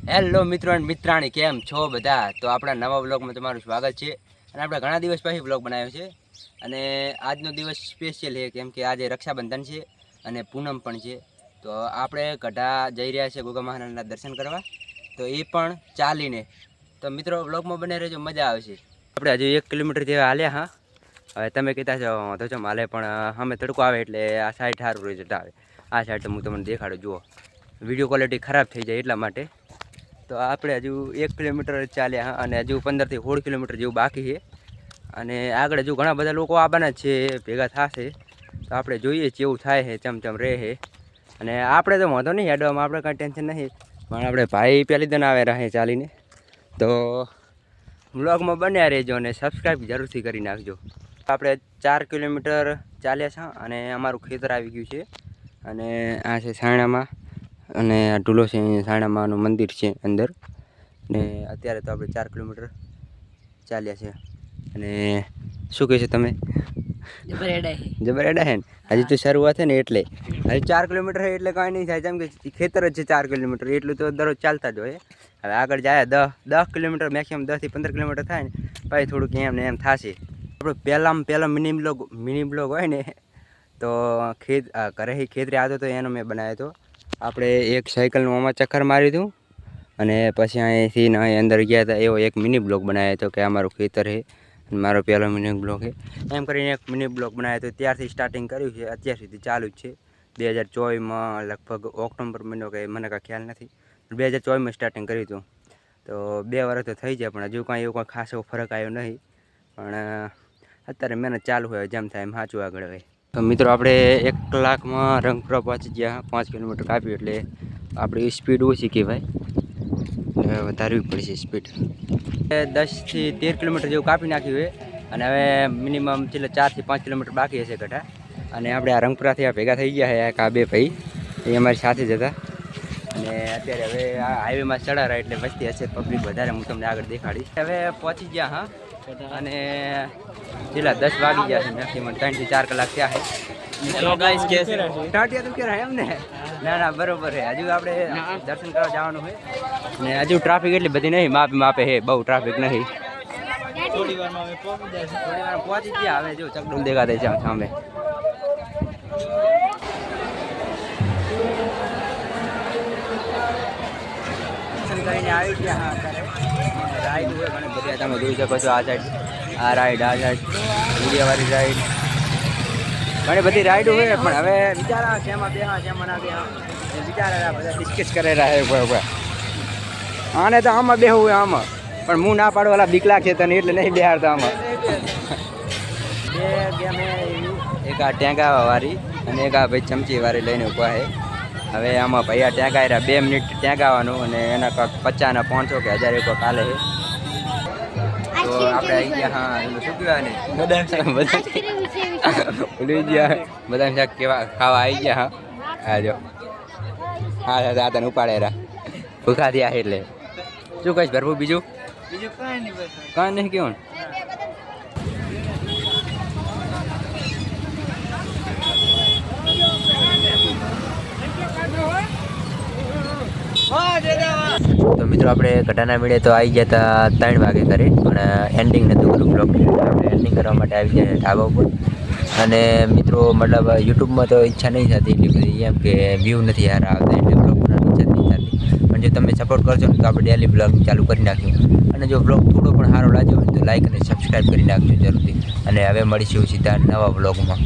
Hello મિત્રો અને મિત્રાણી, કેમ છો બધા? તો આપણા નવા બ્લોગમાં તમારું સ્વાગત છે. અને આપણે ઘણા દિવસ પછી બ્લોગ બનાવ્યો છે અને આજનો દિવસ સ્પેશિયલ છે કેમ કે આજે રક્ષાબંધન છે અને પૂનમ પણ છે. તો આપણે ગઢા જઈ રહ્યા છીએ ગોગા મહારાજના દર્શન કરવા, તો એ પણ ચાલીને. તો મિત્રો બ્લોગમાં બને રહેજો, મજા આવશે. આપણે હજુ 1 કિલોમીટર જેવા હાલ્યા. હા, હવે તમે કહેતા છો તો ચમ હાલે, પણ સામે તડકો આવે એટલે આ સાઈડ સારું રિઝલ્ટ આવે. આ સાઈડ તો હું તમને દેખાડું, જુઓ વિડીયો ક્વોલિટી ખરાબ થઈ જાય એટલા માટે. તો આપણે હજુ 1 કિલોમીટર ચાલ્યા અને હજુ 15 થી 16 કિલોમીટર જેવું બાકી છે. અને આગળ હજુ ઘણા બધા લોકો આવવાના છે, ભેગા થશે. તો આપણે જોઈએ કેવું થાય છે, ચમચમ રહે છે. અને આપણે તો વાંધો નહીં, હેડવામાં આપણે કાંઈ ટેન્શન નહીં, પણ આપણે ભાઈ પહેલી દન આવે રહે ચાલીને. તો વ્લોગમાં બન્યા રહેજો અને સબસ્ક્રાઈબ જરૂરથી કરી નાખજો. આપણે 4 કિલોમીટર ચાલ્યા છે અને અમારું ખેતર આવી ગયું છે. અને આ છે સાયણામાં, અને આ ઢૂલો છે, સાયણામાંનું મંદિર છે અંદર. ને અત્યારે તો આપણે 4 કિલોમીટર ચાલ્યા છે. અને શું કહે છે તમે? જબર એડા છે ને, હજી તો શરૂઆત છે ને, એટલે હજી 4 કિલોમીટર છે એટલે કાંઈ નહીં થાય, જેમ કે ખેતર જ છે 4 કિલોમીટર, એટલું તો દરરોજ ચાલતા જ હોય. હવે આગળ જાય 10 કિલોમીટર, મેક્સિમમ 10 થી 15 કિલોમીટર થાય ને, પછી થોડુંક એમ ને એમ થશે. આપણે પહેલાં મિની બ્લોગ હોય ને, તો ઘરે ખેતરી આવ્યો તો એનો મેં બનાવ્યો હતો. આપણે એક સાયકલનું આમાં ચક્કર માર્યું હતું અને પછી અહીંથી અંદર ગયા હતા, એવો એક મિની બ્લોગ બનાવ્યો હતો કે અમારું ખેતર છે અને મારો પહેલો મિની બ્લોગ છે. એમ કરીને એક મિની બ્લોગ બનાવ્યો હતો. ત્યારથી સ્ટાર્ટિંગ કર્યું છે, અત્યાર સુધી ચાલુ જ છે. 2024માં લગભગ ઓક્ટોબર મહિનો, કે મને કાંઈ ખ્યાલ નથી, 2024માં સ્ટાર્ટિંગ કર્યું હતું. તો 2 વર્ષ તો થઈ જાય, પણ હજુ કાંઈ એવો કોઈ ખાસ એવો ફરક આવ્યો નહીં. પણ અત્યારે મહેનત ચાલુ હોય, જેમ થાય એમ સાચું આગળ હોય. તો મિત્રો આપણે 1 કલાકમાં રંગપુરા પહોંચી ગયા. 5 કિલોમીટર કાપ્યું એટલે આપણી સ્પીડ ઓછી કહેવાય, વધારવી પડશે સ્પીડ. 10 થી 13 કિલોમીટર જેવું કાપી નાખ્યું હોય. અને હવે મિનિમમ છેલ્લે 4 થી 5 કિલોમીટર બાકી હશે ગઢા. અને આપણે આ રંગપુરાથી આ ભેગા થઈ ગયા છે, આ બે ભાઈ એ અમારી સાથે જ હતા. અને અત્યારે હવે આ હાઈવેમાં ચડારા એટલે વસ્તી હશે પબ્લિક વધારે, હું તમને આગળ દેખાડીશ. હવે પહોંચી ગયા. હા, અને છેલ્લા 10 વાગી ગયા છે, મેક્સિમમ 3 થી 4 કલાક થયા છે. એમ ને, ના બરોબર છે. હજુ આપણે દર્શન કરવા જવાનું હોય ને, હજુ ટ્રાફિક એટલી બધી નહીં, માપે છે, બહુ ટ્રાફિક નહીં. થોડી વાર પહોંચી ગયા. હવે જો ચકડોળ દેખાડે છે સામે. દર્શન કરીને આવી ગયા. હા, અત્યારે રાઈડ હોય ઘણી બધી, તમે જોઈ શકો છો. આ સાઈડ આ રાઈડ, આ સાઈડ મીડિયાવાળી રાઈડ, ઘણી બધી રાઈડ હોય. પણ હવે વિચારા શેમાં બેહા શેમાં ના બેહા, વિચારેલા બધા ડિસ્કસ કરેલા છે. આને તો આમાં બેહવું હોય આમાં, પણ હું ના પાડવાલા બીક લાગશે તને એટલે નહીં બેહાડતા આમાં. બે ગેમ, એક આ ટેંગાવાળી અને એક આ ભાઈ ચમચીવાળી લઈને ઊભા છે. હવે આમાં ભાઈ આ ટેંગાયરા 2 મિનિટ ટેંગાવાનું, અને એના કાંક 50 ના 500 કે 1000 એક કાલે છે. તો આપણે આવી ગયા. હા, એનું શું કહેવાય ને, બધા ભૂલી ગયા. બધા શાક કેવા ખાવા આવી ગયા. હા જો, હા તને ઉપાડેરા ભૂખા થયા એટલે. શું કહીશ ભરવું? બીજું કાંઈ નહીં કેવું. તો મિત્રો આપણે ગઢાના મેળે તો આવી ગયા હતા 3 વાગે ઘરે, પણ એન્ડિંગ નહોતું કર્યું બ્લોગ. આપણે એન્ડિંગ કરવા માટે આવી ગયા ઢાબા ઉપર. અને મિત્રો મતલબ યુટ્યુબમાં તો ઈચ્છા નહીં થતી એટલી બધી, એમ કે વ્યૂ નથી સારા આવતા, એટલે બ્લોગ બનાવવાની ઈચ્છા નહીં થતી. પણ જો તમે સપોર્ટ કરશો ને તો આપણે ડેલી બ્લોગ ચાલુ કરી નાખ્યું. અને જો બ્લોગ થોડો પણ સારો લાગ્યો હોય તો લાઈક અને સબસ્ક્રાઈબ કરી નાખજો જરૂરથી. અને હવે મળીશું સીધા નવા બ્લોગમાં.